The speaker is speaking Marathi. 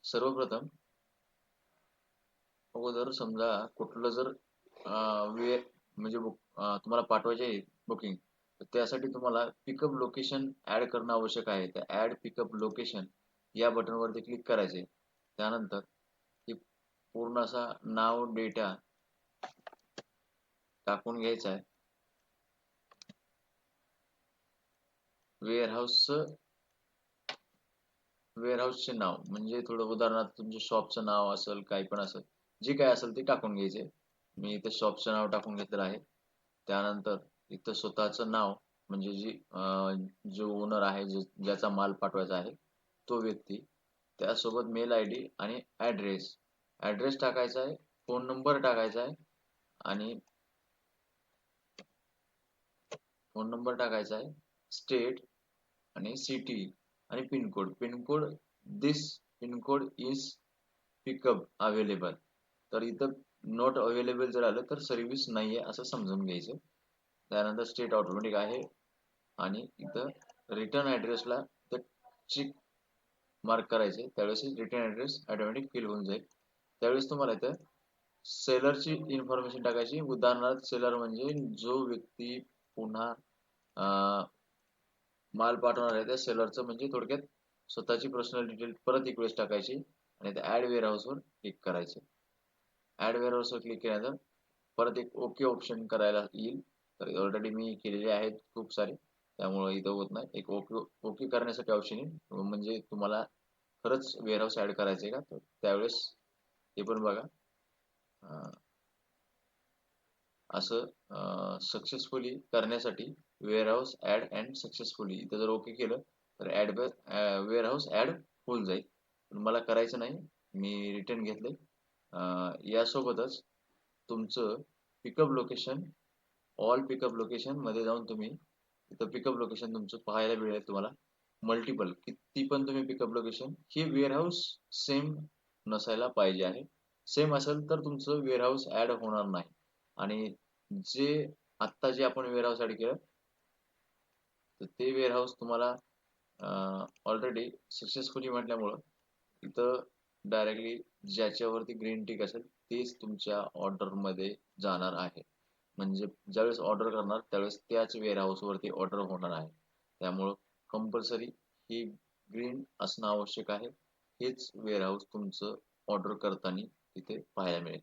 सर्वप्रथम अगोदर समजा कुठलं जर वेळ म्हणजे तुम्हाला पाठवायचे आहे बुकिंग, तर त्यासाठी तुम्हाला पिकअप लोकेशन ऍड करणं आवश्यक आहे. त्या ऍड पिकअप लोकेशन या बटनवरती क्लिक करायचे. त्यानंतर हे पूर्ण असा नाव डेटा टाकून घ्यायचा आहे. वेअरहाऊसचे नाव म्हणजे थोडं उदाहरणार्थ तुमच्या शॉपचं नाव असेल, काही पण असेल, जे काय असेल ते टाकून घ्यायचे. मी इथे शॉपचं नाव टाकून घेतलेलं आहे. त्यानंतर इथं स्वतःचं नाव म्हणजे जो ओनर आहे, ज्याचा माल पाठवायचा आहे तो व्यक्ती, त्यासोबत मेल आय डी आणि ॲड्रेस टाकायचा आहे, फोन नंबर टाकायचा आहे आणि स्टेट आणि सिटी आणि पिनकोड इज पिकअप अवेलेबल. तर इथं नॉट अवेलेबल जर आलं तर सर्व्हिस नाही आहे असं समजून घ्यायचं. त्यानंतर स्टेट ऑटोमॅटिक आहे आणि इथं रिटर्न ॲड्रेसला तर चिक मार्क करायचे. त्यावेळेस रिटर्न ॲड्रेस ऑटोमॅटिक फिल होऊन जाईल. त्यावेळेस तुम्हाला इथं सेलरची इन्फॉर्मेशन टाकायची. उदाहरणार्थ सेलर म्हणजे जो व्यक्ती पुन्हा माल पाठवणार आहे त्या सेलरचं म्हणजे थोडक्यात स्वतःची पर्सनल डिटेल परत एक वेळेस टाकायची आणि त्या ॲड वेअरहाऊसवर क्लिक करायचं. ॲड वेअरहाऊसवर क्लिक केल्यानंतर परत एक ओके ऑप्शन करायला येईल. तर ऑलरेडी मी केलेले आहेत खूप सारे, त्यामुळे इथं होत नाही. एक ओके ओके करण्यासाठी ऑप्शन येईल, म्हणजे तुम्हाला खरंच वेअरहाऊस ॲड करायचं आहे का, तर त्यावेळेस ते पण बघा. असं सक्सेसफुली करण्यासाठी वेअरहाऊस ॲड अँड सक्सेसफुली इथं जर ओके केलं तर वेअरहाऊस ॲड होऊन जाईल. पण मला करायचं नाही, मी रिटर्न घेतले. यासोबतच तुमचं pickup location, all pickup location मध्ये जाऊन तुम्ही इथं पिकअप लोकेशन तुमचं पाहायला मिळेल तुम्हाला. मल्टिपल किती पण तुम्ही पिकअप लोकेशन, हे वेअरहाऊस सेम नसायला पाहिजे आहे. सेम असेल तर तुमचं वेअरहाऊस ॲड होणार नाही. आणि जे आत्ता जे आपण वेअरहाऊस ॲड केलं, तर ते वेअरहाऊस तुम्हाला ऑलरेडी सक्सेसफुली म्हटल्यामुळं इथं डायरेक्टली ज्याच्यावरती ग्रीन टिक असेल तेच तुमच्या ऑर्डरमध्ये जाणार आहे. म्हणजे ज्यावेळेस ऑर्डर करणार त्यावेळेस त्याच वेअरहाऊसवरती ऑर्डर होणार आहे. त्यामुळं कंपल्सरी ही ग्रीन असणं आवश्यक आहे. हेच वेअरहाऊस तुमचं ऑर्डर करताना तिथे पाहायला मिळेल.